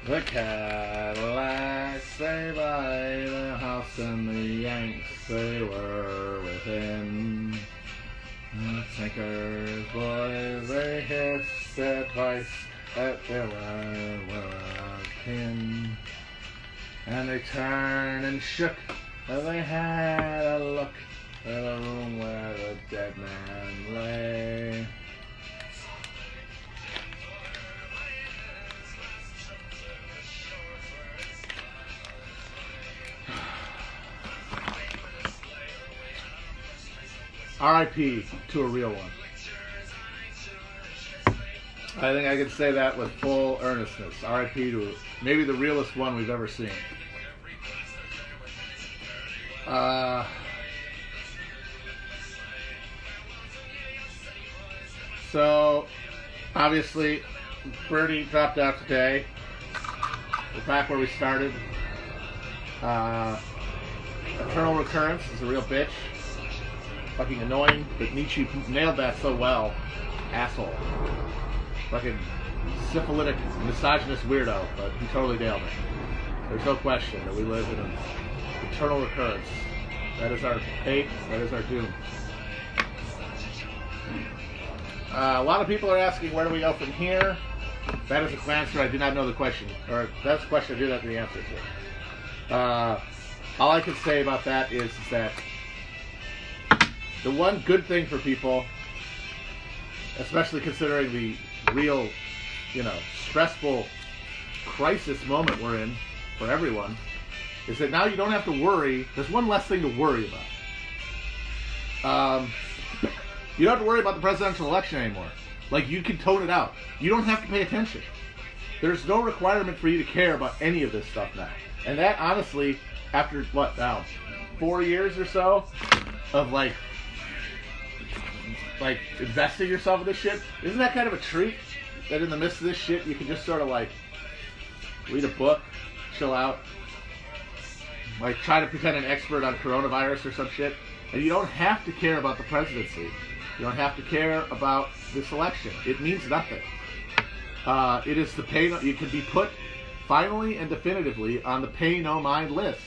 The Cadillacs, they buy the house, and the Yanks, they were within. The Tinkers, boys, they hissed their twice that there were a pin. And they turned and shook, and they had a look at the room where the dead man lay. R.I.P. to a real one. I think I can say that with full earnestness. R.I.P. to maybe the realest one we've ever seen. So, obviously, Birdie dropped out today. We're back where we started. Eternal Recurrence is a real bitch. Fucking annoying, but Nietzsche nailed that so well. Asshole. Fucking syphilitic, misogynist weirdo, but he totally nailed it. There's no question that we live in an eternal recurrence. That is our fate, that is our doom. A lot of people are asking where do we go from here. That is a answer I do not know the question, or that's a question I do not know the answer to. All I can say about that is that the one good thing for people, especially considering the real, stressful crisis moment we're in for everyone, is that now you don't have to worry. There's one less thing to worry about. You don't have to worry about the presidential election anymore. Like, you can tone it out. You don't have to pay attention. There's no requirement for you to care about any of this stuff now. And that, honestly, after, 4 years or so of, like investing yourself in this shit, isn't that kind of a treat? That in the midst of this shit, you can just sort of, read a book, chill out, try to pretend an expert on coronavirus or some shit, and you don't have to care about the presidency. You don't have to care about this election. It means nothing. It is the pay. You can be put finally and definitively on the pay no mind list.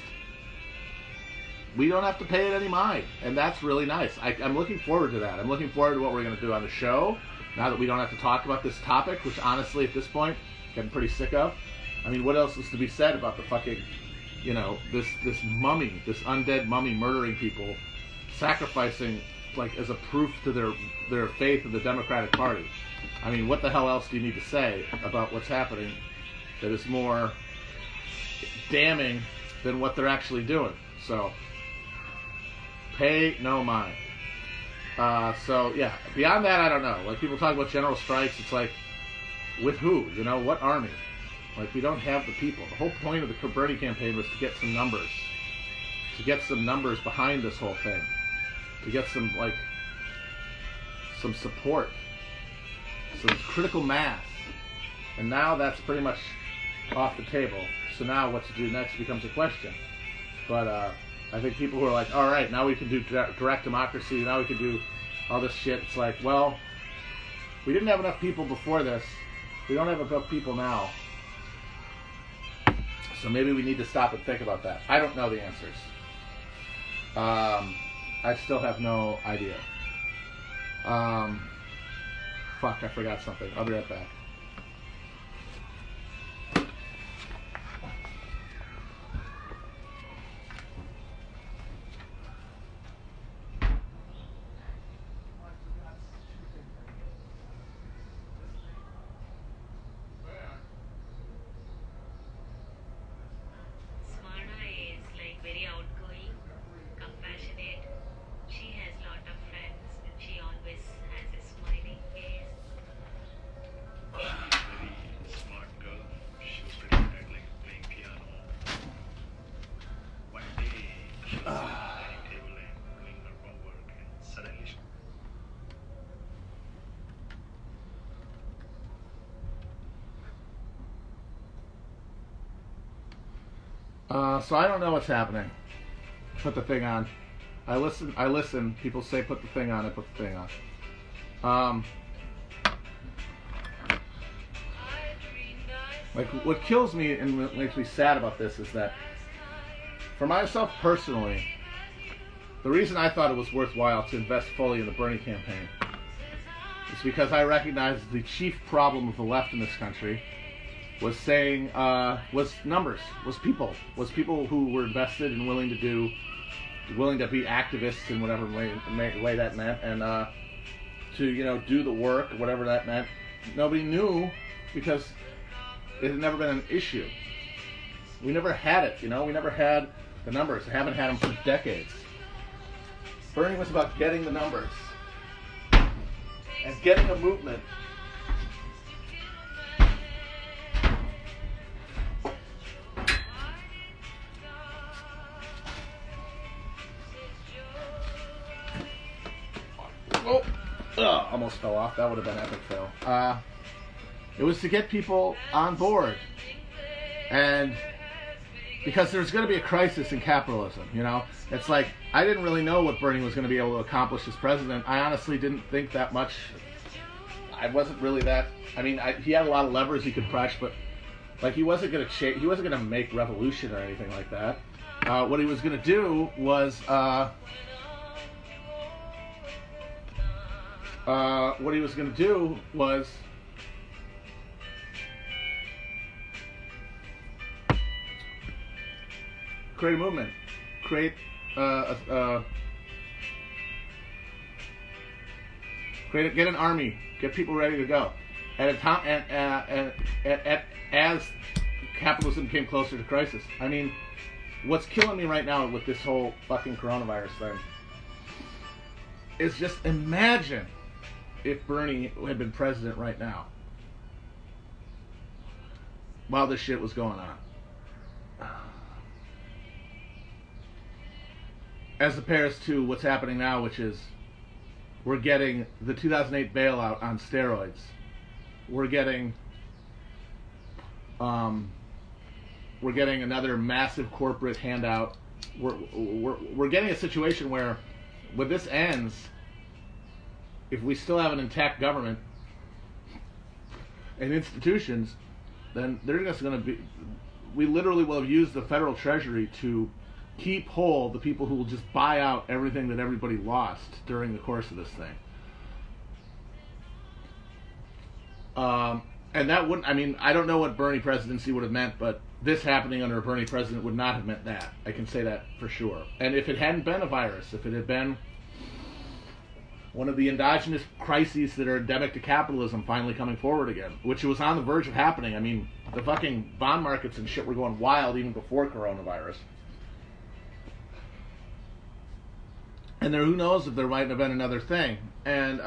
We don't have to pay it any mind, and that's really nice. I'm looking forward to that. I'm looking forward to what we're going to do on the show, now that we don't have to talk about this topic, which honestly, at this point, I'm getting pretty sick of. I mean, what else is to be said about the fucking, this mummy, this undead mummy murdering people, sacrificing, as a proof to their faith in the Democratic Party? I mean, what the hell else do you need to say about what's happening that is more damning than what they're actually doing? So, pay no mind. Beyond that, I don't know. People talk about general strikes, it's with who? What army? We don't have the people. The whole point of the Bernie campaign was to get some numbers. To get some numbers behind this whole thing. To get some support. Some critical mass. And now that's pretty much off the table. So now what to do next becomes a question. But, I think people who are all right, now we can do direct democracy, now we can do all this shit. It's we didn't have enough people before this. We don't have enough people now. So maybe we need to stop and think about that. I don't know the answers. I still have no idea. Fuck, I forgot something. I'll be right back. So I don't know what's happening. Put the thing on. I listen. People say put the thing on. I put the thing on. Like, what kills me and what makes me sad about this is that, for myself personally, the reason I thought it was worthwhile to invest fully in the Bernie campaign is because I recognize the chief problem of the left in this country was saying, was numbers, was people who were invested and willing to be activists in whatever way that meant, and to do the work, whatever that meant. Nobody knew because it had never been an issue. We never had it, we never had the numbers. I haven't had them for decades. Bernie was about getting the numbers and getting a movement. Almost fell off. That would have been an epic fail. It was to get people on board. And because there's going to be a crisis in capitalism, It's like, I didn't really know what Bernie was going to be able to accomplish as president. I honestly didn't think that much. I wasn't really that... he had a lot of levers he could press, but he wasn't going to make revolution or anything like that. What he was going to do was... create a movement, get an army, get people ready to go. At a time, as capitalism came closer to crisis. What's killing me right now with this whole fucking coronavirus thing is just imagine if Bernie had been president right now while this shit was going on. As compares to what's happening now, which is we're getting the 2008 bailout on steroids. We're getting another massive corporate handout. We're getting a situation where, when this ends, if we still have an intact government and institutions, then they're just going to be. We literally will have used the federal treasury to keep whole the people who will just buy out everything that everybody lost during the course of this thing. And that wouldn't, I don't know what Bernie presidency would have meant, but this happening under a Bernie president would not have meant that. I can say that for sure. And if it hadn't been a virus, if it had been one of the endogenous crises that are endemic to capitalism finally coming forward again, which was on the verge of happening. The fucking bond markets and shit were going wild even before coronavirus. And who knows if there might have been another thing. And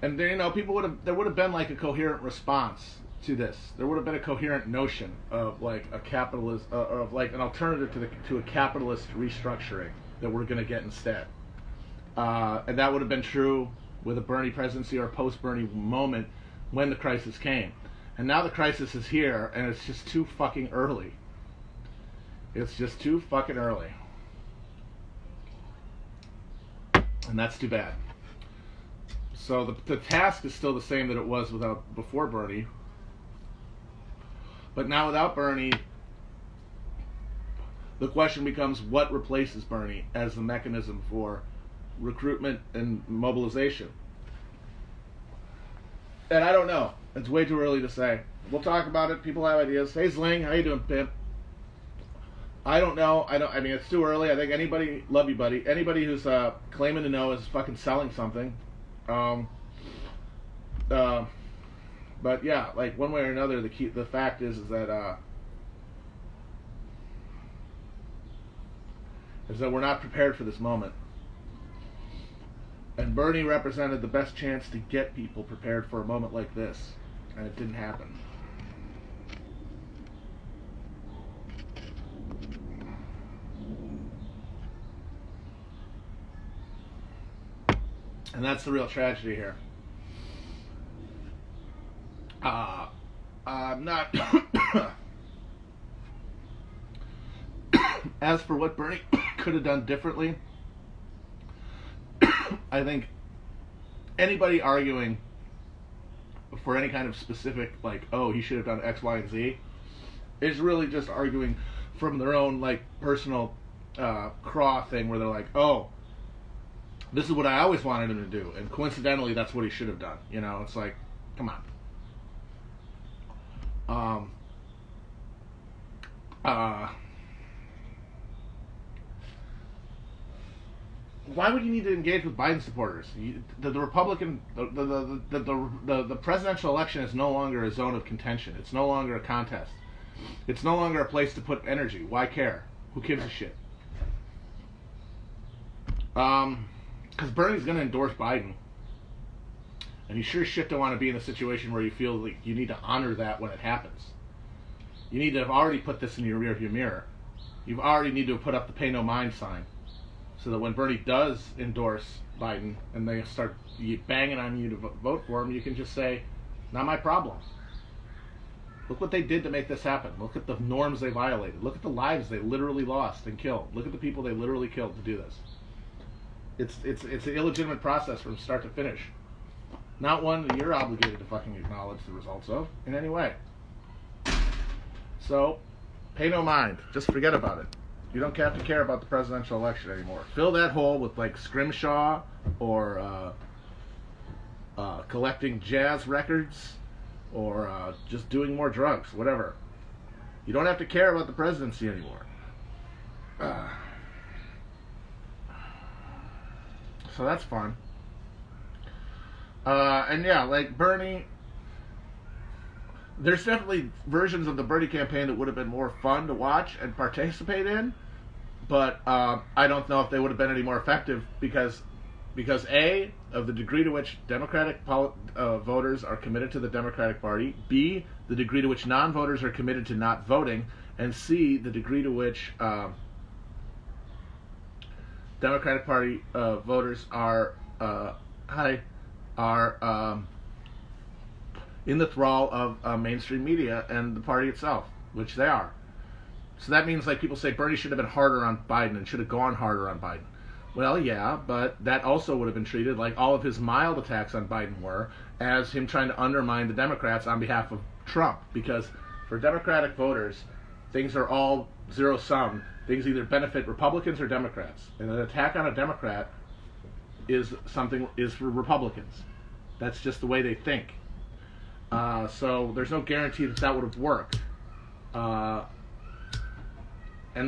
there would have been like a coherent response to this. There would have been a coherent notion of like a capitalist, of like an alternative to a capitalist restructuring that we're going to get instead. And that would have been true with a Bernie presidency or a post-Bernie moment when the crisis came. And now the crisis is here, and it's just too fucking early. It's just too fucking early. And that's too bad. So the task is still the same that it was before Bernie. But now without Bernie, the question becomes what replaces Bernie as the mechanism for recruitment and mobilization. And I don't know. It's way too early to say. We'll talk about it. People have ideas. Hey Zling, how you doing, pimp? I don't know. It's too early. I think anybody, love you, buddy. Anybody who's claiming to know is fucking selling something. But yeah, like one way or another, the fact is that we're not prepared for this moment. And Bernie represented the best chance to get people prepared for a moment like this, and it didn't happen. And that's the real tragedy here. I'm not As for what Bernie could have done differently, I think anybody arguing for any kind of specific, like, oh, he should have done X, Y, and Z, is really just arguing from their own, like, personal craw thing where they're like, oh, this is what I always wanted him to do, and coincidentally, that's what he should have done. You know, it's like, come on. Why would you need to engage with Biden supporters? The Republican, the presidential election is no longer a zone of contention. It's no longer a contest. It's no longer a place to put energy. Why care? Who gives a shit? Because Bernie's going to endorse Biden, and you sure as shit don't want to be in a situation where you feel like you need to honor that when it happens. You need to have already put this in your rearview mirror. You already need to have put up the pay no mind sign, so that when Bernie does endorse Biden and they start banging on you to vote for him, you can just say, not my problem. Look what they did to make this happen. Look at the norms they violated. Look at the lives they literally lost and killed. Look at the people they literally killed to do this. It's an illegitimate process from start to finish. Not one that you're obligated to fucking acknowledge the results of in any way. So, pay no mind. Just forget about it. You don't have to care about the presidential election anymore. Fill that hole with, like, scrimshaw or collecting jazz records or just doing more drugs, whatever. You don't have to care about the presidency anymore. So that's fun. And yeah, like Bernie, there's definitely versions of the Bernie campaign that would have been more fun to watch and participate in, but I don't know if they would have been any more effective because A, of the degree to which Democratic voters are committed to the Democratic Party, B, the degree to which non-voters are committed to not voting, and C, the degree to which Democratic Party voters are in the thrall of mainstream media and the party itself, which they are. So that means, like, people say Bernie should have been harder on Biden and should have gone harder on Biden. Well, yeah, but that also would have been treated like all of his mild attacks on Biden were, as him trying to undermine the Democrats on behalf of Trump. Because for Democratic voters, things are all zero-sum. Things either benefit Republicans or Democrats. And an attack on a Democrat is for Republicans. That's just the way they think. So there's no guarantee that would have worked. And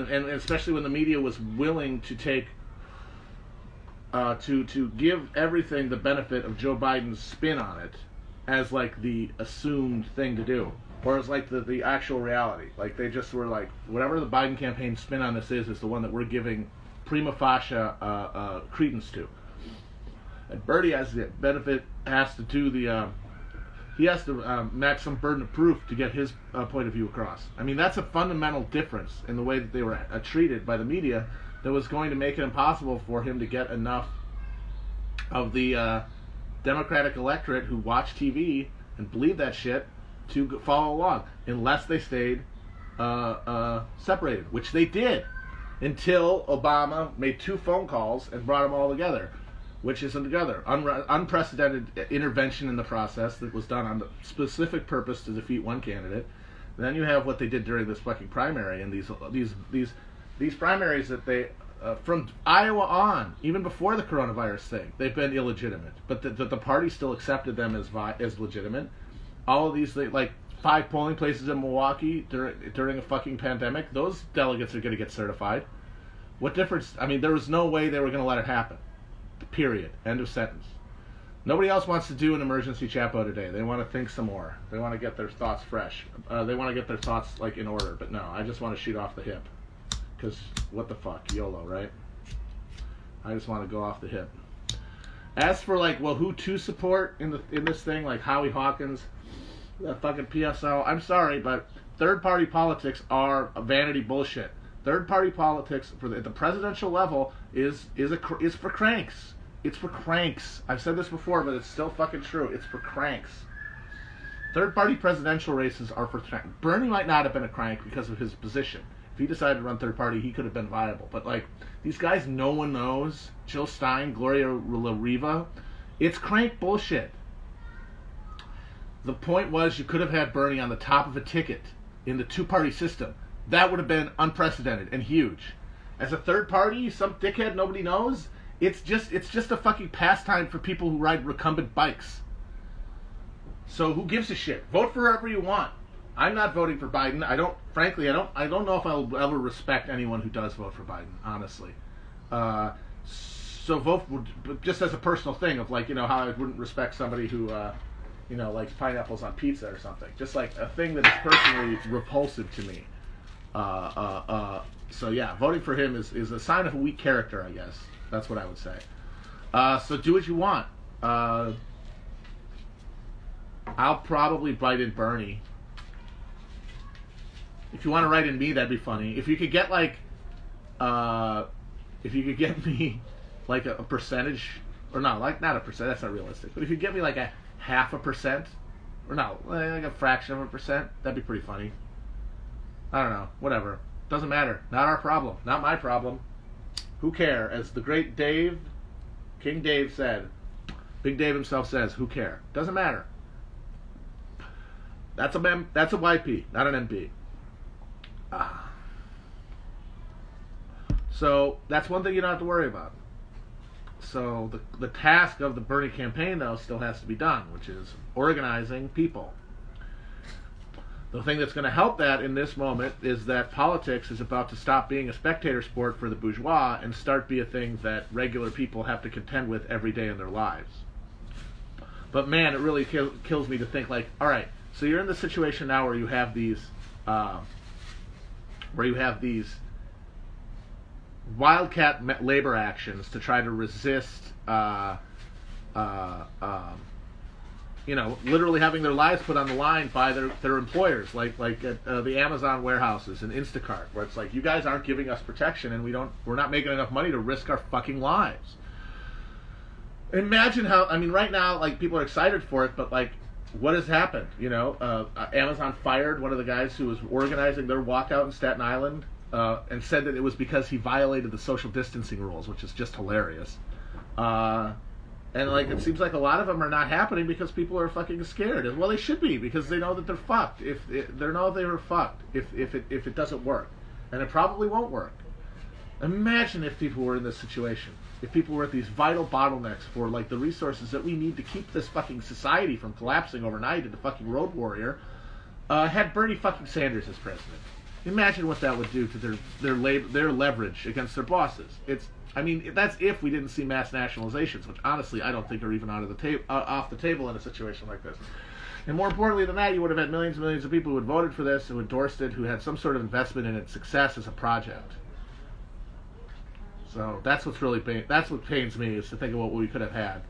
especially when the media was willing to take to give everything the benefit of Joe Biden's spin on it as like the assumed thing to do, or as like the actual reality. Like they just were like, whatever the Biden campaign spin on this is the one that we're giving prima facie credence to. And Bernie has the benefit, has to do the he has to match some burden of proof to get his point of view across. I mean, that's a fundamental difference in the way that they were treated by the media that was going to make it impossible for him to get enough of the Democratic electorate who watch TV and believe that shit to follow along, unless they stayed separated, which they did until Obama made 2 phone calls and brought them all together. Which isn't together. Unprecedented intervention in the process that was done on the specific purpose to defeat one candidate. Then you have what they did during this fucking primary, and these primaries that they from Iowa on, even before the coronavirus thing, they've been illegitimate. But the party still accepted them as legitimate. All of these, like 5 polling places in Milwaukee during a fucking pandemic, those delegates are going to get certified. What difference? I mean, there was no way they were going to let it happen. Period. End of sentence. Nobody else wants to do an emergency Chapo today. They want to think some more. They want to get their thoughts fresh. They want to get their thoughts like in order. But no, I just want to shoot off the hip. Because what the fuck, YOLO, right? I just want to go off the hip. As for like, well, who to support in this thing, like Howie Hawkins, that fucking PSL. I'm sorry, but third party politics are vanity bullshit. Third-party politics at the presidential level is for cranks. It's for cranks. I've said this before, but it's still fucking true. It's for cranks. Third-party presidential races are for cranks. Bernie might not have been a crank because of his position. If he decided to run third party, he could have been viable. But like these guys, no one knows. Jill Stein, Gloria La Riva, it's crank bullshit. The point was you could have had Bernie on the top of a ticket in the two-party system. That would have been unprecedented and huge. As a third party, some dickhead nobody knows, it's just a fucking pastime for people who ride recumbent bikes. So who gives a shit? Vote for whoever you want. I'm not voting for Biden. I don't know if I'll ever respect anyone who does vote for Biden, honestly. So vote just as a personal thing of like, how I wouldn't respect somebody who likes pineapples on pizza or something. Just like a thing that is personally repulsive to me. So yeah, voting for him is a sign of a weak character, I guess. That's what I would say. So do what you want. I'll probably write in Bernie. If you want to write in me, that'd be funny. If you could get me like a percentage, or no, like not a percent, that's not realistic. But if you get me like a 0.5%, or no, like a fraction of a percent, that'd be pretty funny. I don't know, whatever. Doesn't matter. Not our problem. Not my problem. Who care? As the great Dave, King Dave said, Big Dave himself says, who care? Doesn't matter. That's a YP, not an MP. So that's one thing you don't have to worry about. So the task of the Bernie campaign, though, still has to be done, which is organizing people. The thing that's going to help that in this moment is that politics is about to stop being a spectator sport for the bourgeois and start be a thing that regular people have to contend with every day in their lives. But man, it really kills me to think like, all right, so you're in the situation now where you have these wildcat labor actions to try to resist literally having their lives put on the line by their employers, like at the Amazon warehouses and Instacart, where it's like, you guys aren't giving us protection and we're not making enough money to risk our fucking lives. Imagine how, right now, like, people are excited for it, but like, what has happened? Amazon fired one of the guys who was organizing their walkout in Staten Island, and said that it was because he violated the social distancing rules, which is just hilarious. And like, it seems like a lot of them are not happening because people are fucking scared. And well, they should be, because they know that they're fucked. They know they were fucked if it doesn't work, and it probably won't work. Imagine if people were in this situation. If people were at these vital bottlenecks for like the resources that we need to keep this fucking society from collapsing overnight into fucking road warrior, had Bernie fucking Sanders as president. Imagine what that would do to their leverage against their bosses. That's if we didn't see mass nationalizations, which honestly I don't think are even off the table in a situation like this. And more importantly than that, you would have had millions and millions of people who had voted for this, who endorsed it, who had some sort of investment in its success as a project. So that's what pains me, is to think of what we could have had.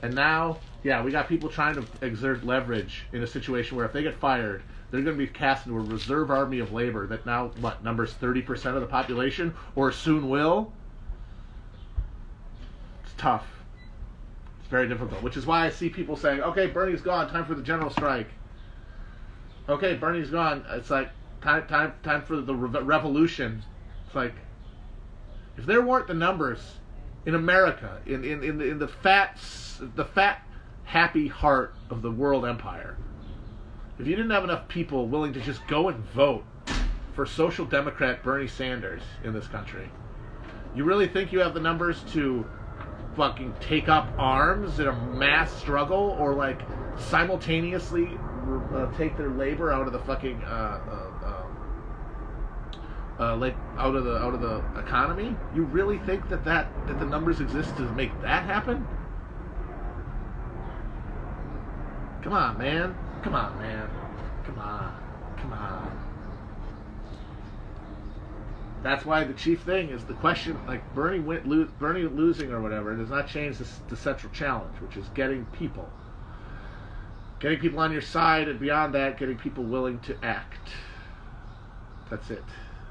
And now, yeah, we got people trying to exert leverage in a situation where if they get fired, they're going to be cast into a reserve army of labor that now, numbers 30% of the population, or soon will. It's tough. It's very difficult, which is why I see people saying, okay, Bernie's gone, time for the general strike. Okay, Bernie's gone, it's like, time for the revolution. It's like, if there weren't the numbers in America, in the fat, happy heart of the world empire, if you didn't have enough people willing to just go and vote for Social Democrat Bernie Sanders in this country, you really think you have the numbers to fucking take up arms in a mass struggle, or like simultaneously take their labor out of the fucking out of the economy? You really think that the numbers exist to make that happen? Come on, man. Come on. That's why the chief thing is the question, like Bernie losing or whatever, does not change the central challenge, which is getting people on your side, and beyond that, getting people willing to act. That's it.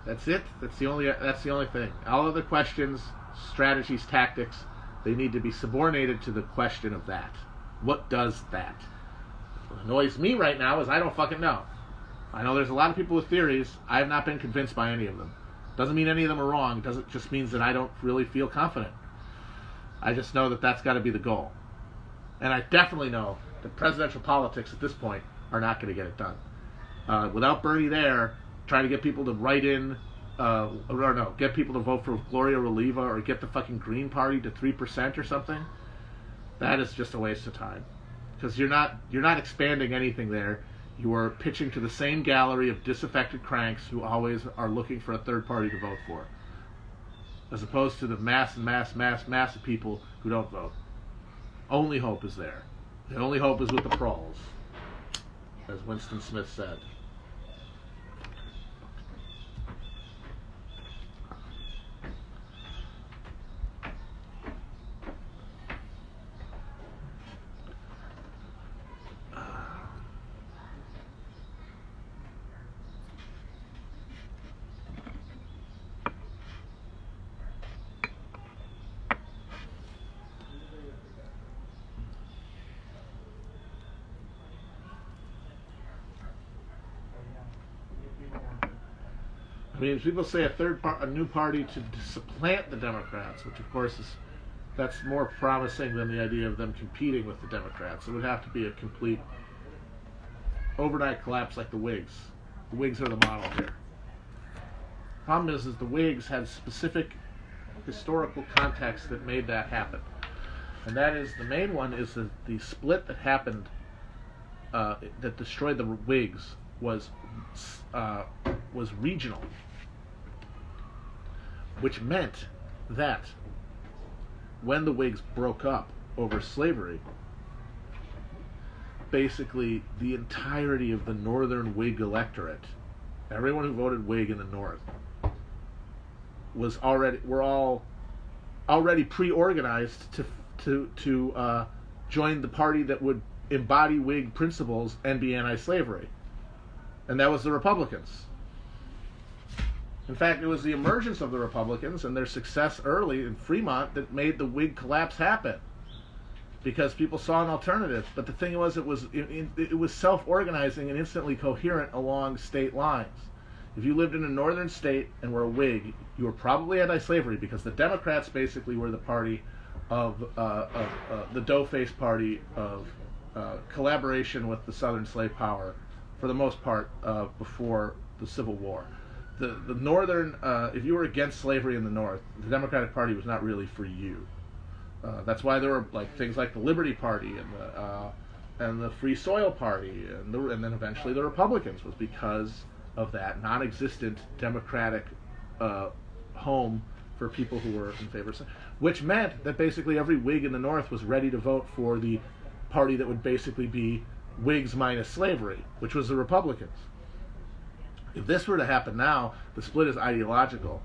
That's the only thing. All other questions, strategies, tactics, they need to be subordinated to the question of that. What does that? What annoys me right now is I don't fucking know. I know there's a lot of people with theories. I have not been convinced by any of them. Doesn't mean any of them are wrong. It just means that I don't really feel confident. I just know that that's got to be the goal. And I definitely know that presidential politics at this point are not going to get it done. Without Bernie there, trying to get people to write in, get people to vote for Gloria Reliva or get the fucking Green Party to 3% or something, that is just a waste of time. Because you're not expanding anything there. You are pitching to the same gallery of disaffected cranks who always are looking for a third party to vote for, as opposed to the mass of people who don't vote. Only hope is there. The only hope is with the proles, as Winston Smith said. I mean, people say a new party to supplant the Democrats, which of course that's more promising than the idea of them competing with the Democrats. It would have to be a complete overnight collapse like the Whigs. The Whigs are the model here. Problem is the Whigs had specific historical context that made that happen, and that is the main one is the split that happened that destroyed the Whigs was regional, which meant that when the Whigs broke up over slavery, basically the entirety of the northern Whig electorate, everyone who voted Whig in the North, were all already pre-organized to join the party that would embody Whig principles and be anti-slavery, and that was the Republicans. In fact, it was the emergence of the Republicans and their success early in Fremont that made the Whig collapse happen, because people saw an alternative. But the thing was, it was self-organizing and instantly coherent along state lines. If you lived in a northern state and were a Whig, you were probably anti-slavery, because the Democrats basically were the party of the dough-faced party of collaboration with the Southern slave power for the most part before the Civil War. The northern, if you were against slavery in the North, the Democratic Party was not really for you. That's why there were things like the Liberty Party and the Free Soil Party and then eventually the Republicans, was because of that non-existent Democratic home for people who were in favor of slavery, which meant that basically every Whig in the North was ready to vote for the party that would basically be Whigs minus slavery, which was the Republicans. If this were to happen now, the split is ideological,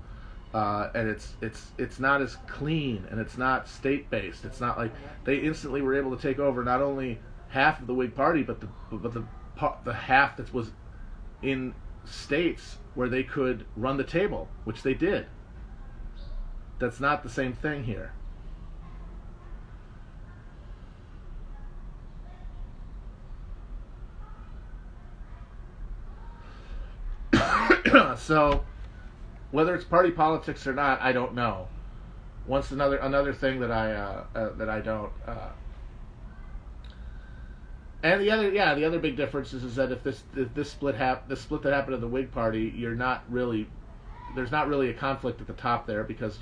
and it's not as clean, and it's not state-based. It's not like they instantly were able to take over not only half of the Whig Party, but the half that was in states where they could run the table, which they did. That's not the same thing here. So, whether it's party politics or not, I don't know. Once another thing that I don't. And the other big difference is that if this split that happened in the Whig Party, there's not really a conflict at the top there, because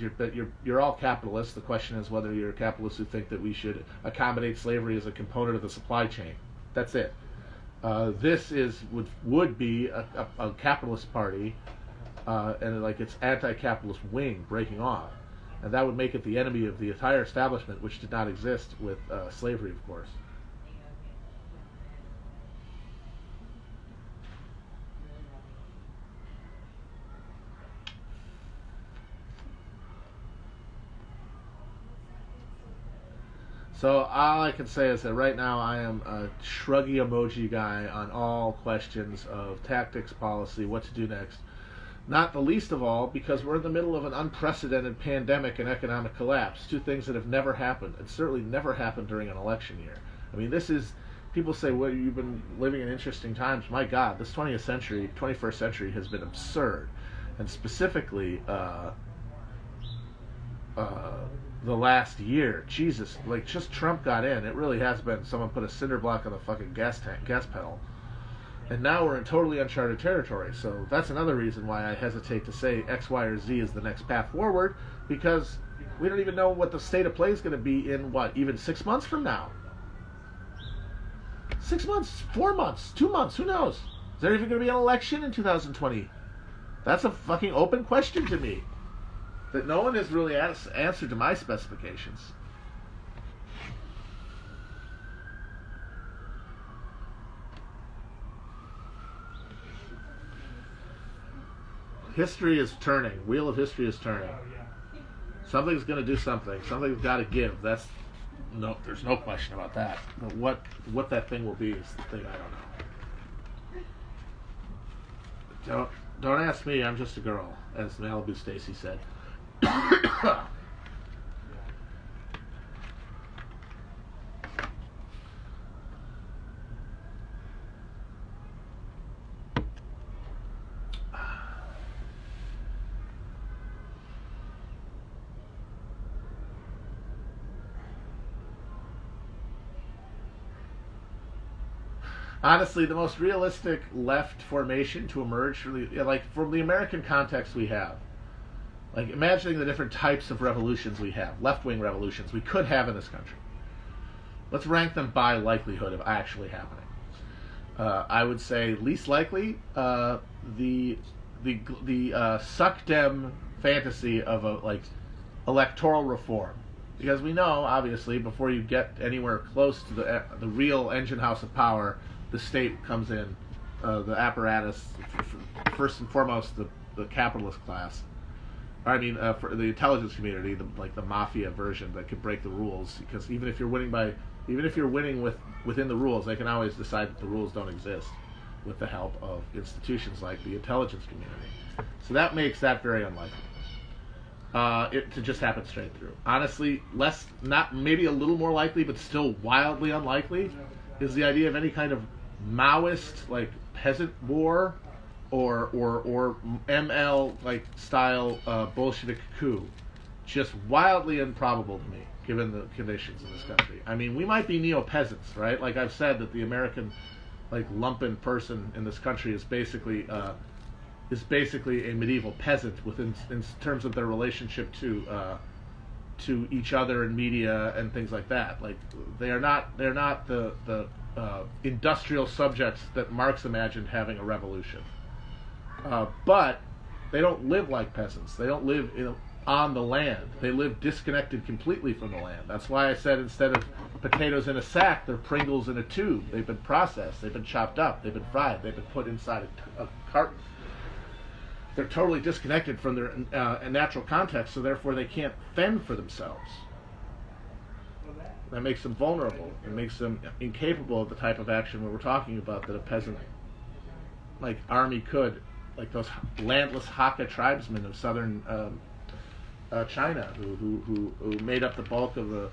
you're all capitalists. The question is whether you're capitalists who think that we should accommodate slavery as a component of the supply chain. That's it. This would be a capitalist party, and its anti-capitalist wing breaking off, and that would make it the enemy of the entire establishment, which did not exist with slavery, of course. So all I can say is that right now I am a shruggy emoji guy on all questions of tactics, policy, what to do next. Not the least of all because we're in the middle of an unprecedented pandemic and economic collapse, two things that have never happened, and certainly never happened during an election year. I mean, people say, well, you've been living in interesting times. My God, this 21st century has been absurd. and specifically the last year. Jesus, like just Trump got in, it really has been someone put a cinder block on the fucking gas pedal. And now we're in totally uncharted territory. So that's another reason why I hesitate to say X, Y, or Z is the next path forward, because we don't even know what the state of play is going to be in, even 6 months from now? 6 months, 4 months, 2 months, who knows? Is there even going to be an election in 2020? That's a fucking open question to me that no one has really answered to my specifications. History is turning. Wheel of history is turning. Something's going to do something. Something's got to give. There's no question about that. But what that thing will be is the thing I don't know. Don't ask me. I'm just a girl, as Malibu Stacy said. Honestly, the most realistic left formation to emerge from the American context we have, like imagining the different types of revolutions we have, left-wing revolutions we could have in this country. Let's rank them by likelihood of actually happening. I would say least likely, the suck dem fantasy of electoral reform, because we know obviously before you get anywhere close to the real engine house of power, the state comes in, the apparatus, first and foremost the capitalist class. I mean, for the intelligence community, the mafia version that could break the rules. Because even if you're winning within the rules, they can always decide that the rules don't exist, with the help of institutions like the intelligence community. So that makes that very unlikely. It to just happen straight through. Honestly, maybe a little more likely, but still wildly unlikely, is the idea of any kind of Maoist peasant war or ML style Bolshevik coup. Just wildly improbable to me, given the conditions in this country. I mean, we might be neo-peasants, right? Like I've said, that the American lumpen person in this country is basically a medieval peasant in terms of their relationship to each other and media and things like that. Like they're not the industrial subjects that Marx imagined having a revolution. But they don't live like peasants. They don't live on the land. They live disconnected completely from the land. That's why I said instead of potatoes in a sack, they're Pringles in a tube. They've been processed. They've been chopped up. They've been fried. They've been put inside a carton. They're totally disconnected from their natural context, so therefore they can't fend for themselves. That makes them vulnerable. It makes them incapable of the type of action we're talking about that a peasant army could, like those landless Hakka tribesmen of southern China who made up the bulk of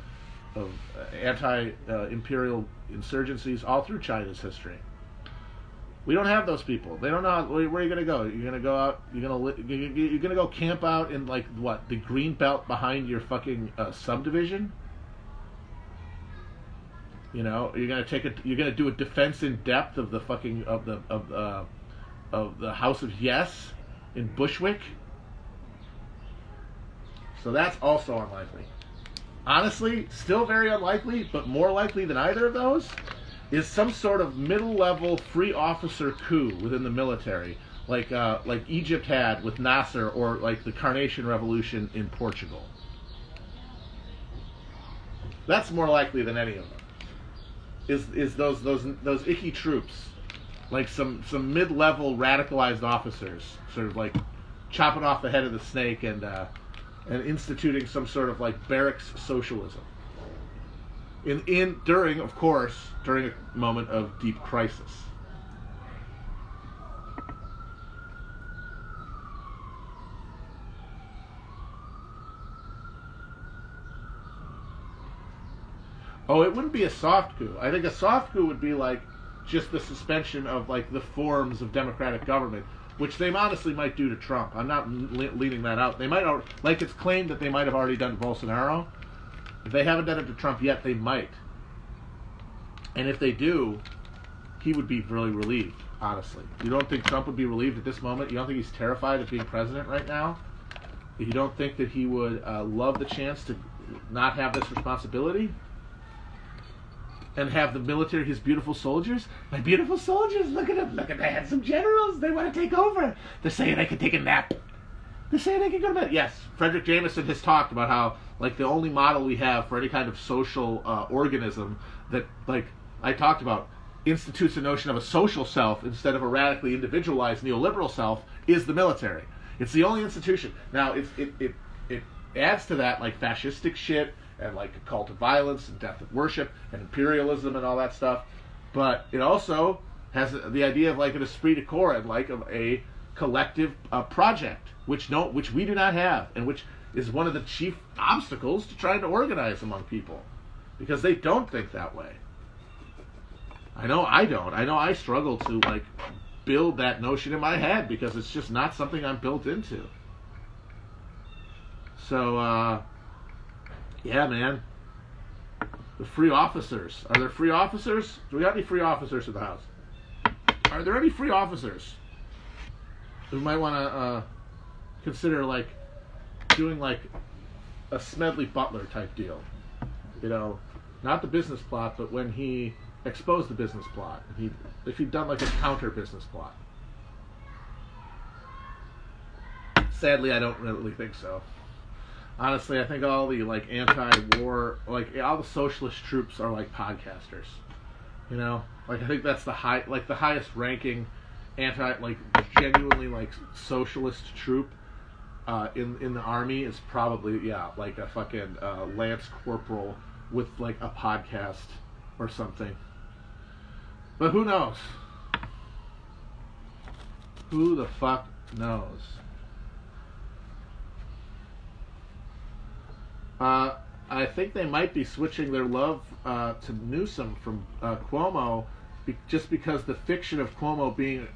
anti-imperial insurgencies all through China's history. We don't have those people. They don't know where are you going to go. You're going to go out. You're going to go camp out in the green belt behind your fucking subdivision. You know, you're going to do a defense in depth of the fucking of the House of Yes in Bushwick. So that's also unlikely. Honestly, still very unlikely, but more likely than either of those is some sort of middle-level free officer coup within the military, like Egypt had with Nasser, or like the Carnation Revolution in Portugal. That's more likely than any of them. Is those icky troops, like some mid-level radicalized officers, sort of like chopping off the head of the snake and instituting some sort of barracks socialism. During a moment of deep crisis. Oh, it wouldn't be a soft coup. I think a soft coup would be like just the suspension of like the forms of democratic government, which they honestly might do to Trump. I'm not leading that out. They might, like it's claimed that they might have already done to Bolsonaro. If they haven't done it to Trump yet, they might. And if they do, he would be really relieved, honestly. You don't think Trump would be relieved at this moment? You don't think he's terrified of being president right now? You don't think that he would love the chance to not have this responsibility? And have the military, his beautiful soldiers? My beautiful soldiers, look at them. Look at the handsome generals. They want to take over. They're saying they can take a nap. They're saying they can go to bed. Yes, Frederick Jameson has talked about how, like, the only model we have for any kind of social organism that, like, I talked about, institutes a notion of a social self instead of a radically individualized neoliberal self is the military. It's the only institution. Now, it adds to that, like, fascistic shit and, like, a cult of violence and death of worship and imperialism and all that stuff. But it also has the idea of, like, an esprit de corps and, like, of a collective project, which we do not have, and which is one of the chief obstacles to trying to organize among people, because they don't think that way. I know I don't. I know I struggle to, like, build that notion in my head because it's just not something I'm built into. So, yeah, man. The free officers. Are there free officers? Do we got any free officers in the house? Are there any free officers who might want to consider, like, doing, like, a Smedley Butler type deal? You know, not the business plot, but when he exposed the business plot. If he'd done, like, a counter business plot. Sadly, I don't really think so. Honestly, I think all the, like, anti-war, like, all the socialist troops are, like, podcasters. You know? Like, I think that's the highest ranking like, genuinely, like, socialist troop in the army is probably, yeah, like a fucking Lance Corporal with, like, a podcast or something. But who knows? Who the fuck knows? I think they might be switching their love to Newsom from Cuomo, just because the fiction of Cuomo being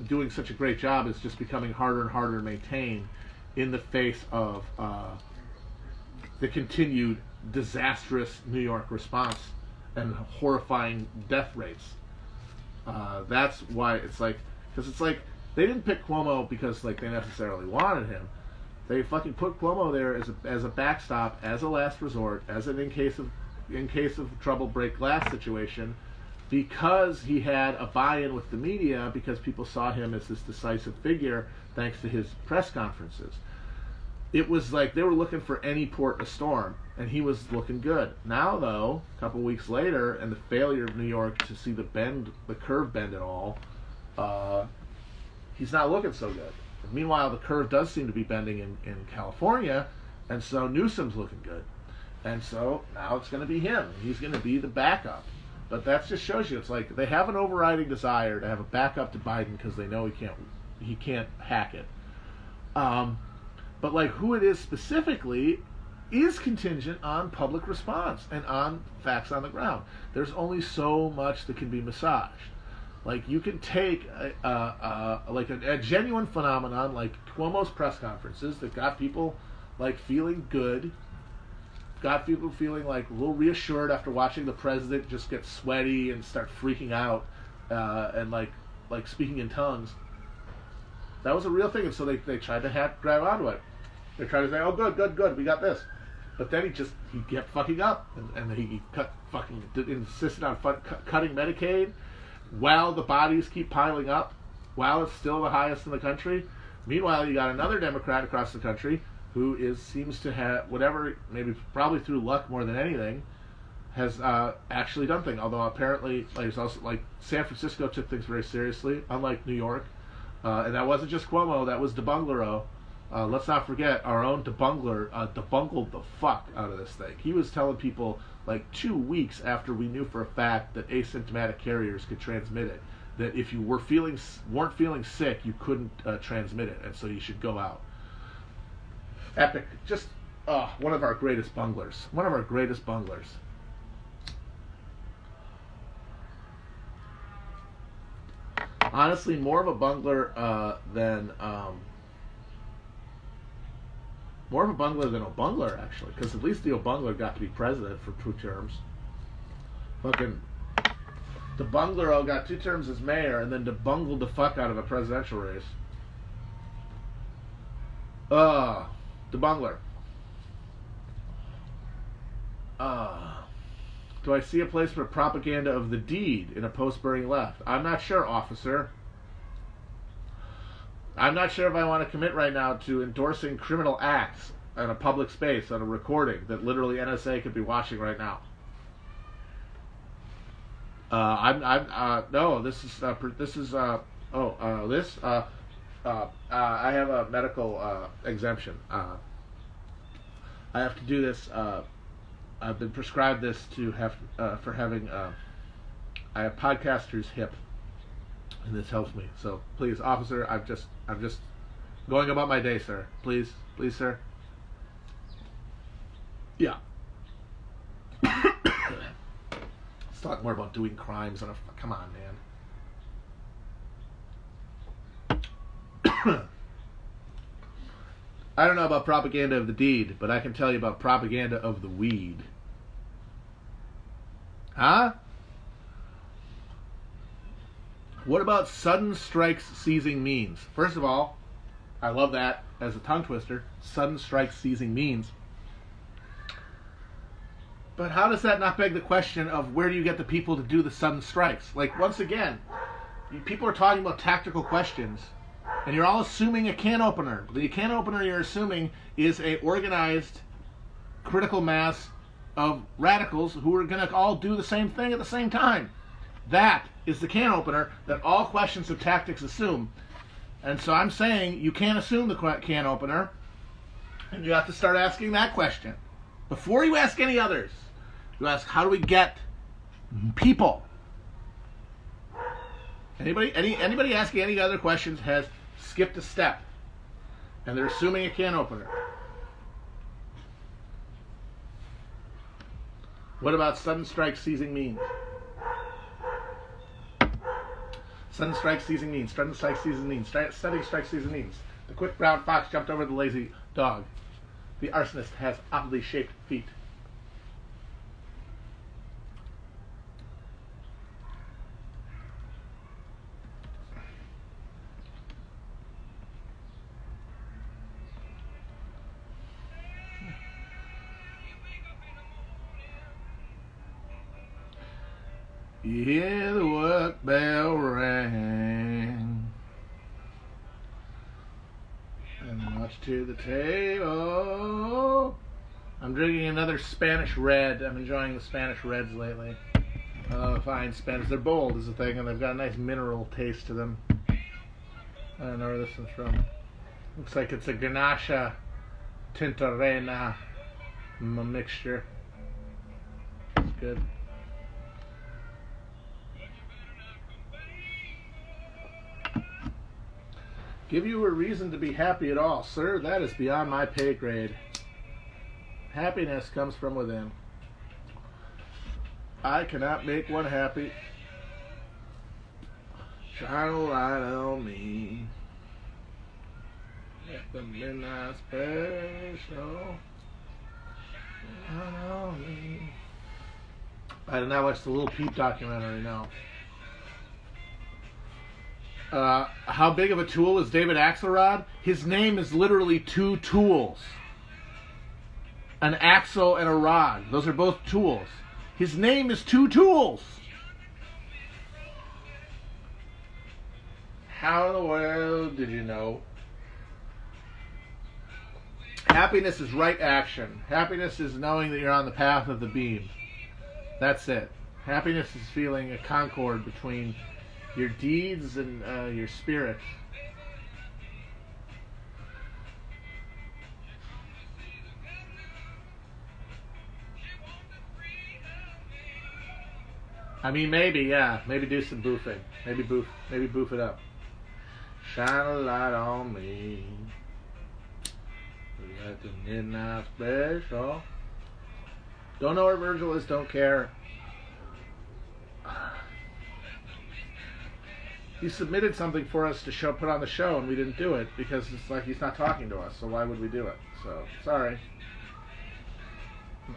doing such a great job is just becoming harder and harder to maintain in the face of the continued disastrous New York response and horrifying death rates. That's why it's like, because it's like they didn't pick Cuomo because, like, they necessarily wanted him. They fucking put Cuomo there as a backstop, as a last resort, as an in case of trouble break glass situation, because he had a buy-in with the media, because people saw him as this decisive figure thanks to his press conferences. It was like they were looking for any port in a storm, and he was looking good. Now, though, a couple weeks later, and the failure of New York to see the curve bend at all, he's not looking so good. Meanwhile, the curve does seem to be bending in California, and so Newsom's looking good. And so now it's going to be him. He's going to be the backup. But that just shows you, it's like they have an overriding desire to have a backup to Biden because they know he can't hack it. But, like, who it is specifically is contingent on public response and on facts on the ground. There's only so much that can be massaged. Like, you can take a genuine phenomenon like Cuomo's press conferences that got people, like, feeling good, got people feeling, like, a little reassured after watching the president just get sweaty and start freaking out and, like speaking in tongues. That was a real thing, and so they tried to grab onto it. They tried to say, oh, good, we got this. But then he kept fucking up, and he insisted on cutting Medicaid, while the bodies keep piling up, while it's still the highest in the country. Meanwhile, you got another Democrat across the country who seems to have, probably through luck more than anything, has actually done things. Although apparently, like, also, like, San Francisco took things very seriously, unlike New York. And that wasn't just Cuomo, that was DeBunglero. Let's not forget, our own DeBungler debungled the fuck out of this thing. He was telling people, like, 2 weeks after we knew for a fact that asymptomatic carriers could transmit it, that if you weren't feeling sick, you couldn't transmit it, and so you should go out. Epic. Just one of our greatest bunglers. One of our greatest bunglers. Honestly, more of a bungler than O'Bungler, actually, because at least the O'Bungler got to be president for 2 terms. Fucking the Bungler got 2 terms as mayor and then bungled the fuck out of a presidential race. The Bungler. Do I see a place for propaganda of the deed in a post-Bernie left? I'm not sure, officer. I'm not sure if I want to commit right now to endorsing criminal acts in a public space on a recording that literally NSA could be watching right now. I have a medical exemption. I have to do this. I've been prescribed this to have for having. I have podcaster's hip, and this helps me. So please, officer, I'm just going about my day, sir. Please, sir. Yeah. Let's talk more about doing crimes on a. Come on, man. I don't know about propaganda of the deed, but I can tell you about propaganda of the weed. Huh? What about sudden strikes seizing means? First of all, I love that as a tongue twister. Sudden strikes seizing means. But how does that not beg the question of where do you get the people to do the sudden strikes? Like, once again, people are talking about tactical questions, and you're all assuming a can opener. The can opener you're assuming is a organized critical mass of radicals who are going to all do the same thing at the same time. That is the can opener that all questions of tactics assume. And so I'm saying you can't assume the can opener, and you have to start asking that question. Before you ask any others, you ask, how do we get people? Anybody asking any other questions has skipped a step, and they're assuming a can opener. What about sudden strike seizing means? Sudden strike seizing means. Sudden strike seizing means. Sudden strike seizing means. The quick brown fox jumped over the lazy dog. The arsonist has oddly shaped feet. You hear the work bell ring, and much to the table. I'm drinking another Spanish red. I'm enjoying the Spanish reds lately. Fine Spanish. They're bold is the thing, and they've got a nice mineral taste to them. I don't know where this one's from. Looks like it's a Grenache Tintorena mixture. It's good. Give you a reason to be happy at all, sir? That is beyond my pay grade. Happiness comes from within. I cannot make one happy. Shine a light on me. Let the midnight special shine on me. I did not watch the Little Peep documentary, no. How big of a tool is David Axelrod? His name is literally 2 tools. An axle and a rod. Those are both tools. His name is 2 tools. How in the world did you know? Happiness is right action. Happiness is knowing that you're on the path of the beam. That's it. Happiness is feeling a concord between your deeds and your spirit. I mean, maybe, yeah. Maybe do some boofing. Maybe boof it up. Shine a light on me. Let the midnight special. Don't know where Virgil is, don't care. he submitted something for us to put on the show, and we didn't do it because it's like he's not talking to us. So why would we do it? So sorry,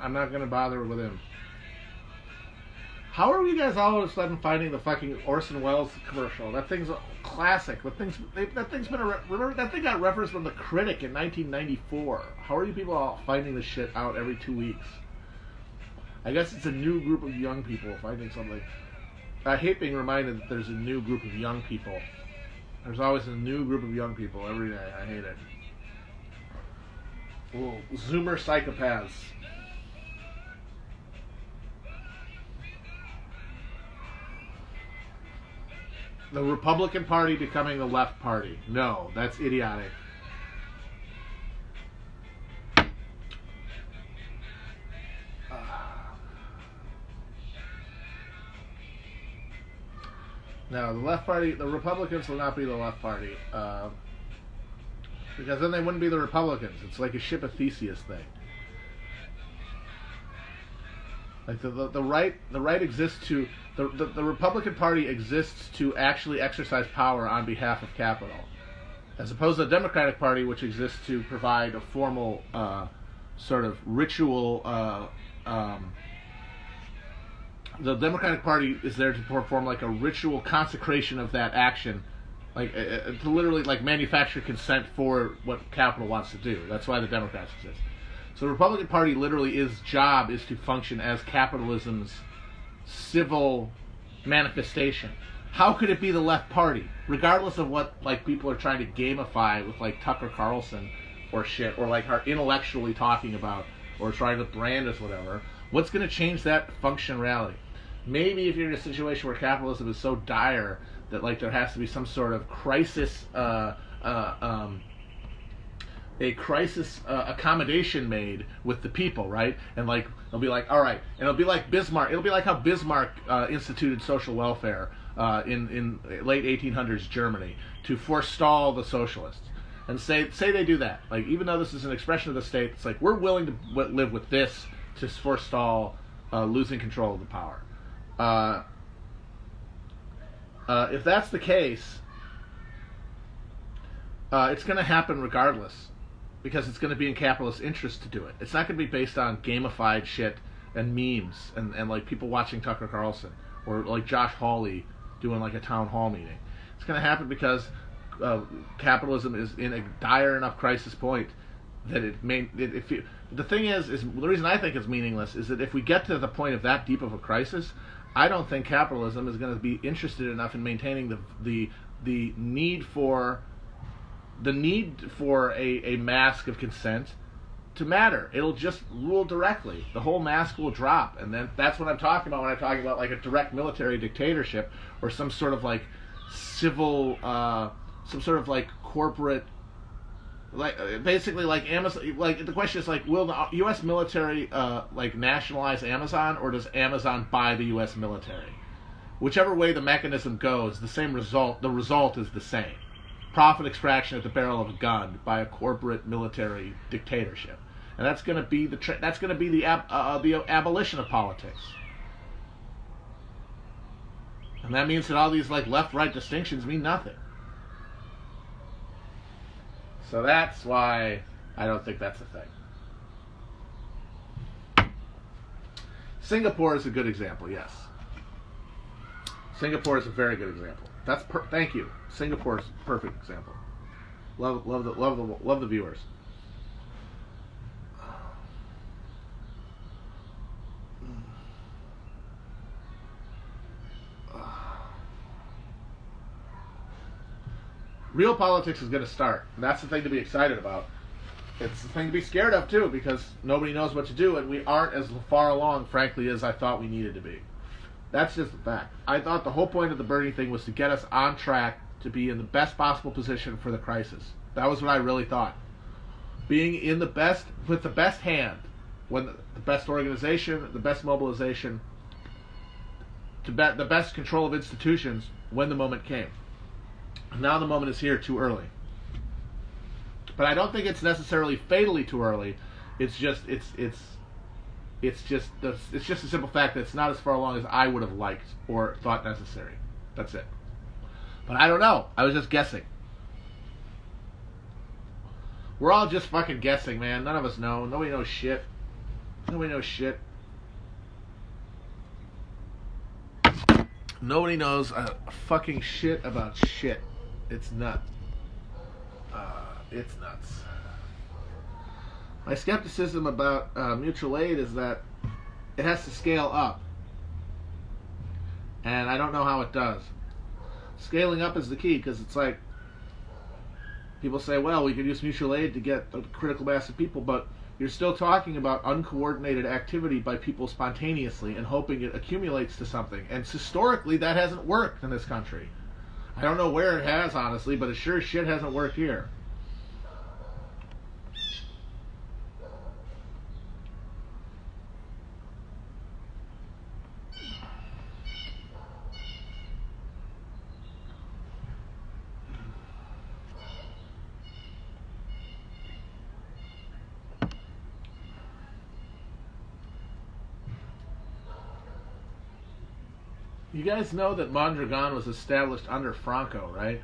I'm not gonna bother with him. How are you guys all of a sudden finding the fucking Orson Welles commercial? That thing's a classic. That thing's been remember that thing got referenced from The Critic in 1994. How are you people all finding this shit out every 2 weeks? I guess it's a new group of young people finding something. I hate being reminded that there's a new group of young people. There's always a new group of young people every day. I hate it. Ooh, Zoomer psychopaths. The Republican Party becoming the left party. No, that's idiotic. No, the left party, the Republicans will not be the left party. Because then they wouldn't be the Republicans. It's like a ship of Theseus thing. Like the right exists to the Republican Party exists to actually exercise power on behalf of capital, as opposed to the Democratic Party, which exists to provide a formal sort of ritual. The Democratic Party is there to perform like a ritual consecration of that action, like to literally like manufacture consent for what capital wants to do. That's why the Democrats exist. So the Republican Party literally its job is to function as capitalism's civil manifestation. How could it be the left party? Regardless of what like people are trying to gamify with like Tucker Carlson or shit, or like are intellectually talking about or trying to brand as whatever, what's going to change that functionality? Maybe if you're in a situation where capitalism is so dire that like there has to be some sort of crisis accommodation made with the people, right? And like it'll be like, all right, and it'll be like Bismarck. It'll be like how Bismarck instituted social welfare in late 1800s Germany to forestall the socialists. And say they do that. Like even though this is an expression of the state, it's like we're willing to live with this to forestall losing control of the power. If that's the case, it's going to happen regardless. Because it's going to be in capitalist interest to do it. It's not going to be based on gamified shit and memes and like people watching Tucker Carlson or like Josh Hawley doing like a town hall meeting. It's going to happen because capitalism is in a dire enough crisis point that the thing is the reason I think it's meaningless is that if we get to the point of that deep of a crisis, I don't think capitalism is going to be interested enough in maintaining the need for a mask of consent to matter. It'll just rule directly. The whole mask will drop, and then that's what I'm talking about when I'm talking about like a direct military dictatorship or some sort of like civil, some sort of like corporate, like basically like Amazon. Like the question is like, will the U.S. military like nationalize Amazon, or does Amazon buy the U.S. military? Whichever way the mechanism goes, the same result. The result is the same. Profit extraction at the barrel of a gun by a corporate military dictatorship, and that's going to be the abolition of politics, and that means that all these like left-right distinctions mean nothing. So that's why I don't think that's a thing. Singapore is a good example. Yes, Singapore is a very good example. Thank you. Singapore's a perfect example. Love the viewers. Real politics is going to start. And that's the thing to be excited about. It's the thing to be scared of too, because nobody knows what to do, and we aren't as far along, frankly, as I thought we needed to be. That's just a fact. I thought the whole point of the Bernie thing was to get us on track to be in the best possible position for the crisis. That was what I really thought. Being in the best, with the best hand, when the best organization, the best mobilization, the best control of institutions when the moment came. Now the moment is here too early. But I don't think it's necessarily fatally too early. It's just a simple fact that it's not as far along as I would have liked or thought necessary. That's it. But I don't know. I was just guessing. We're all just fucking guessing, man. None of us know. Nobody knows shit. Nobody knows shit. Nobody knows a fucking shit about shit. It's nuts. It's nuts. My skepticism about mutual aid is that it has to scale up. And I don't know how it does. Scaling up is the key, because it's like, people say, well, we could use mutual aid to get a critical mass of people, but you're still talking about uncoordinated activity by people spontaneously and hoping it accumulates to something. And historically, that hasn't worked in this country. I don't know where it has, honestly, but it sure as shit hasn't worked here. You guys know that Mondragon was established under Franco, right?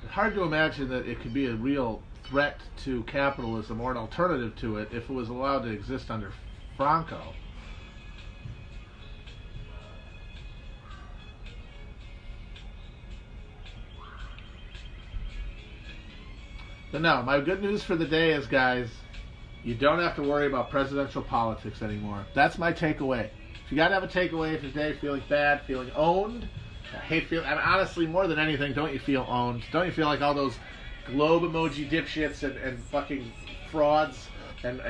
It's hard to imagine that it could be a real threat to capitalism or an alternative to it if it was allowed to exist under Franco. But no, my good news for the day is, guys, you don't have to worry about presidential politics anymore. That's my takeaway. If you gotta have a takeaway for today, feeling bad, feeling owned, I hate feeling, and honestly, more than anything, don't you feel owned? Don't you feel like all those globe emoji dipshits and fucking frauds and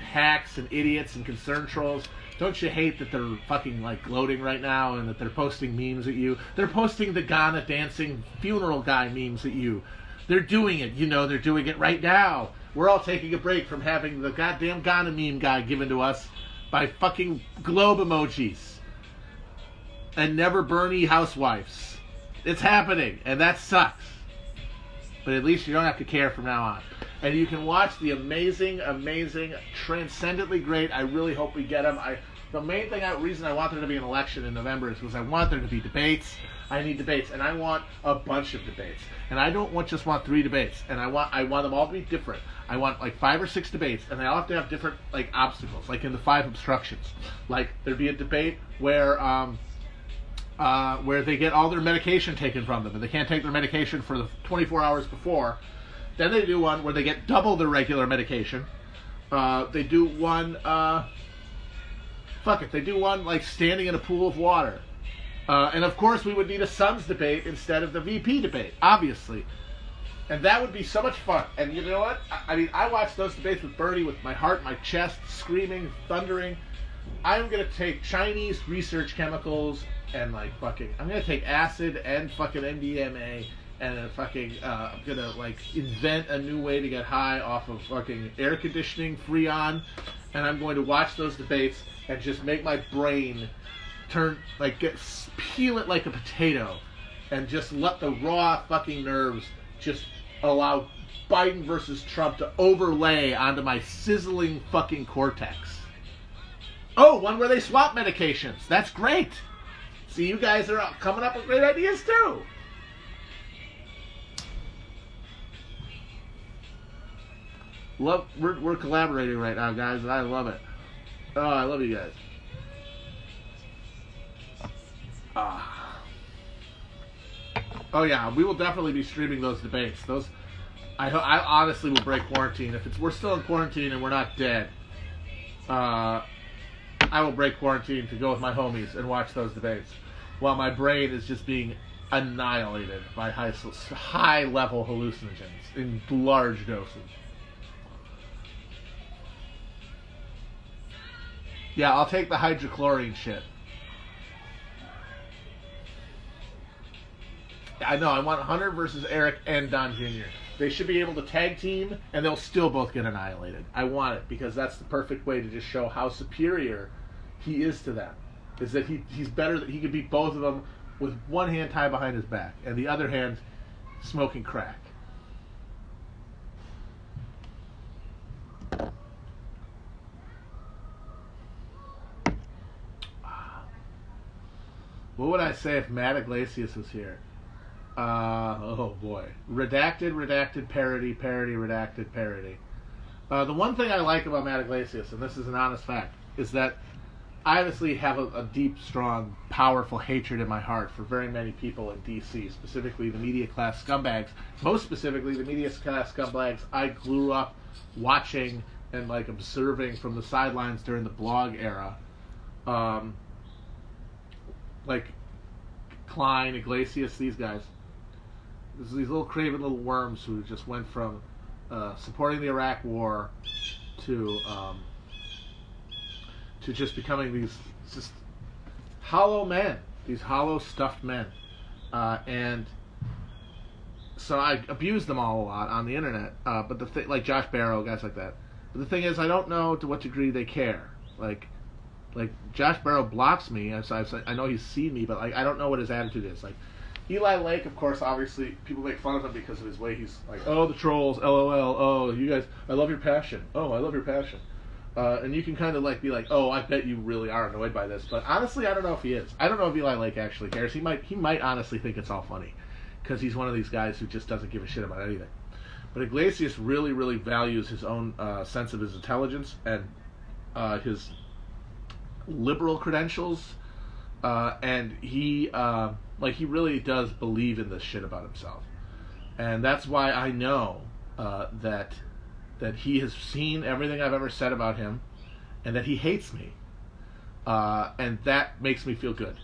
hacks and idiots and concern trolls? Don't you hate that they're fucking like gloating right now and that they're posting memes at you? They're posting the Ghana dancing funeral guy memes at you. They're doing it. You know they're doing it right now. We're all taking a break from having the goddamn Ghana meme guy given to us by fucking globe emojis and never Bernie housewives. It's happening, and that sucks. But at least you don't have to care from now on. And you can watch the amazing, transcendently great, I really hope we get them. The main reason I want there to be an election in November is because I want there to be debates. I need debates, and I want a bunch of debates. And I don't just want 3 debates, and I want them all to be different. I want like 5 or 6 debates, and they all have to have different like obstacles, like in the 5 obstructions. Like there'd be a debate where they get all their medication taken from them, and they can't take their medication for the 24 hours before. Then they do one where they get double their regular medication. They do one. They do one like standing in a pool of water. And of course, we would need a Sons debate instead of the VP debate, obviously. And that would be so much fun. And you know what? I watched those debates with Bernie with my heart in my chest, screaming, thundering. I'm going to take Chinese research chemicals and I'm going to take acid and fucking MDMA and I'm going to invent a new way to get high off of fucking air conditioning, Freon. And I'm going to watch those debates and just make my brain peel it like a potato and just let the raw fucking nerves just allow Biden versus Trump to overlay onto my sizzling fucking cortex. Oh, one where they swap medications. That's great. See, you guys are coming up with great ideas too. We're collaborating right now, guys, and I love it. Oh, I love you guys. Oh yeah, we will definitely be streaming those debates. I honestly will break quarantine if we're still in quarantine and we're not dead. I will break quarantine to go with my homies and watch those debates while my brain is just being annihilated by high level hallucinogens in large doses. Yeah, I'll take the hydrochlorine shit. I know, I want Hunter versus Eric and Don Jr. They should be able to tag team, and they'll still both get annihilated. I want it, because that's the perfect way to just show how superior he is to them. Is that he's better, that he could beat both of them with one hand tied behind his back, and the other hand smoking crack. What would I say if Matt Iglesias was here? Oh boy. Redacted, redacted, parody, parody, redacted, parody. The one thing I like about Matt Iglesias, and this is an honest fact, is that I honestly have a deep, strong, powerful hatred in my heart for very many people in D.C., specifically the media class scumbags. Most specifically, the media class scumbags I grew up watching and like observing from the sidelines during the blog era. Like Klein, Iglesias, these guys. These little craven little worms who just went from supporting the Iraq War to just becoming these just hollow men, these hollow stuffed men, and so I abuse them all a lot on the internet. But the thing, like Josh Barrow, guys like that. But the thing is, I don't know to what degree they care. Like Josh Barrow blocks me, and so I know he's seen me, but like I don't know what his attitude is. Like Eli Lake, of course, obviously people make fun of him because of his way. He's like, oh, the trolls, LOL, oh, you guys, I love your passion. Oh, I love your passion. And you can kind of like be like, oh, I bet you really are annoyed by this. But honestly, I don't know if he is. I don't know if Eli Lake actually cares. He might honestly think it's all funny because he's one of these guys who just doesn't give a shit about anything. But Iglesias really, really values his own sense of his intelligence and his liberal credentials, and he really does believe in this shit about himself. And that's why I know that he has seen everything I've ever said about him, and that he hates me. And that makes me feel good.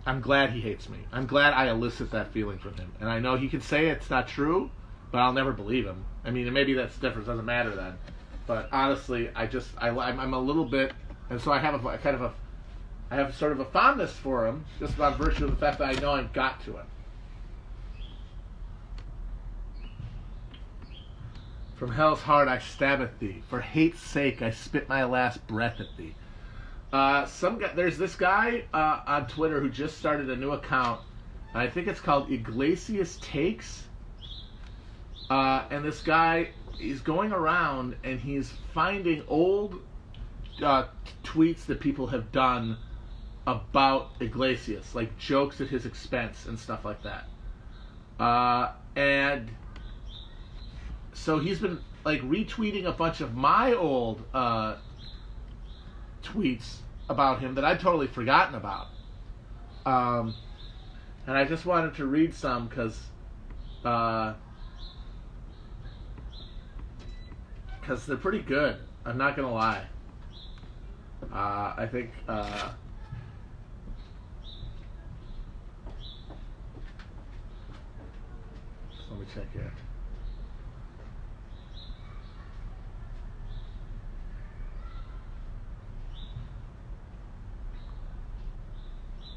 I'm glad he hates me. I'm glad I elicit that feeling from him. And I know he can say it's not true, but I'll never believe him. I mean, maybe that's different. It doesn't matter then. But honestly, I'm a little bit, and so I have I have sort of a fondness for him, just by virtue of the fact that I know I've got to him. From hell's heart I stab at thee. For hate's sake I spit my last breath at thee. There's this guy on Twitter who just started a new account. I think it's called Iglesias Takes. And this guy, he's going around and he's finding old tweets that people have done about Iglesias, like jokes at his expense and stuff like that. And so he's been like retweeting a bunch of my old tweets about him that I'd totally forgotten about. And I just wanted to read some because they're pretty good. I'm not gonna lie. I think let me check here.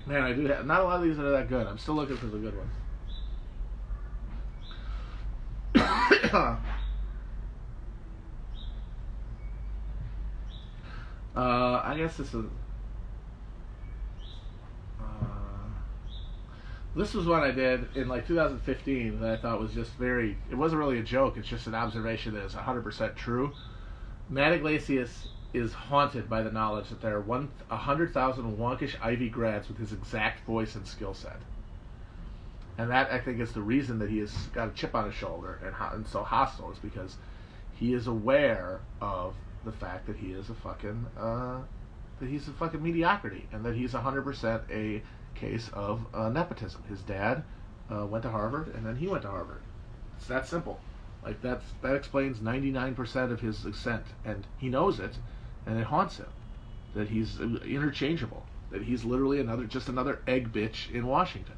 Man, I do have not a lot of these that are that good. I'm still looking for the good ones. I guess this was one I did in like 2015 that I thought was just very. It wasn't really a joke. It's just an observation that is 100% true. Matt Iglesias is haunted by the knowledge that there are 100,000 wonkish Ivy grads with his exact voice and skill set, and that I think is the reason that he has got a chip on his shoulder and so hostile is because he is aware of the fact that he is a fucking mediocrity, and that he's 100% a case of nepotism. His dad went to Harvard, and then he went to Harvard. It's that simple. Like that explains 99% of his ascent, and he knows it, and it haunts him. That he's interchangeable. That he's literally another egg bitch in Washington.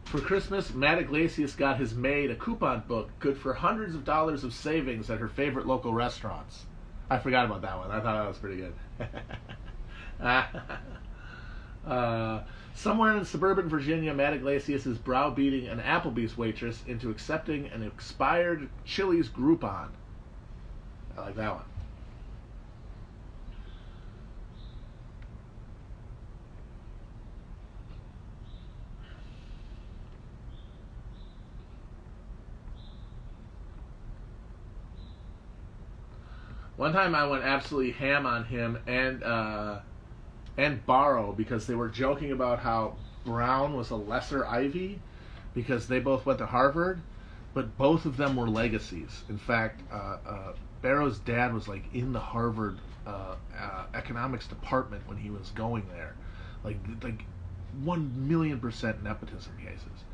For Christmas, Matt Iglesias got his maid a coupon book good for hundreds of dollars of savings at her favorite local restaurants. I forgot about that one. I thought that was pretty good. Somewhere in suburban Virginia, Matt Iglesias is browbeating an Applebee's waitress into accepting an expired Chili's Groupon. I like that one. One time I went absolutely ham on him and Barrow because they were joking about how Brown was a lesser Ivy because they both went to Harvard, but both of them were legacies. In fact, Barrow's dad was like in the Harvard economics department when he was going there, like 1,000,000% nepotism cases.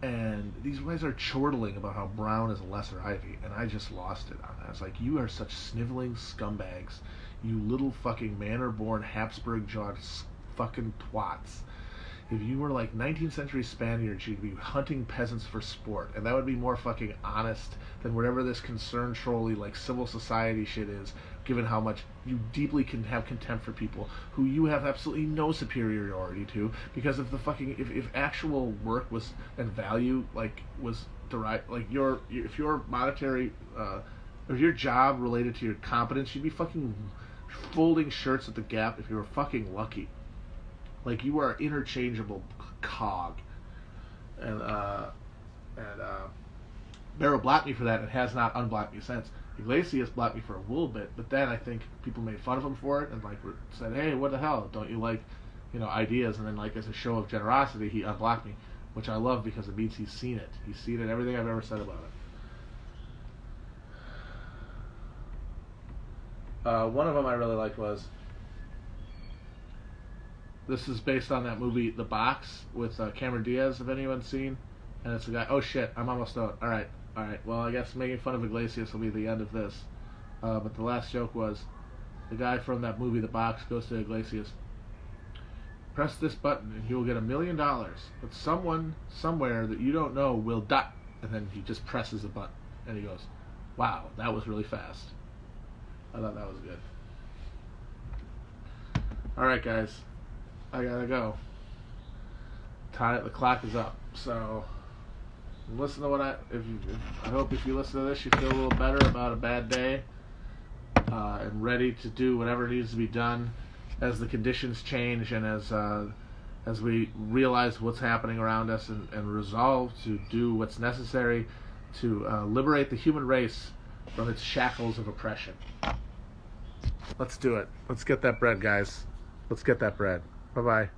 And these guys are chortling about how Brown is a lesser Ivy, and I just lost it on that. I was like, you are such sniveling scumbags, you little fucking manor-born Habsburg-jawed fucking twats. If you were like 19th century Spaniards, you'd be hunting peasants for sport, and that would be more fucking honest than whatever this concern trolley like civil society shit is, given how much you deeply can have contempt for people who you have absolutely no superiority to, because if the fucking if actual work was and value like was derived, like if your monetary if your job related to your competence, you'd be fucking folding shirts at the Gap if you were fucking lucky. Like, you are an interchangeable cog. And Barrow blocked me for that and has not unblocked me since. Iglesias blocked me for a little bit, but then I think people made fun of him for it and like said, hey, what the hell, don't you like, ideas? And then like as a show of generosity, he unblocked me, which I love because it means he's seen it. He's seen it, everything I've ever said about it. One of them I really liked was, this is based on that movie The Box with Cameron Diaz, if anyone's seen. And it's a guy, oh shit, I'm almost out. Alright, well I guess making fun of Iglesias will be the end of this. But the last joke was, the guy from that movie The Box goes to Iglesias, press this button and you will get $1 million. But someone, somewhere that you don't know will die. And then he just presses the button. And he goes, wow, that was really fast. I thought that was good. Alright guys, I gotta go. The clock is up. So listen to what I hope if you listen to this you feel a little better about a bad day, and ready to do whatever needs to be done as the conditions change and as we realize what's happening around us and resolve to do what's necessary to liberate the human race from its shackles of oppression. Let's do it. Let's get that bread, guys. Let's get that bread. Bye-bye.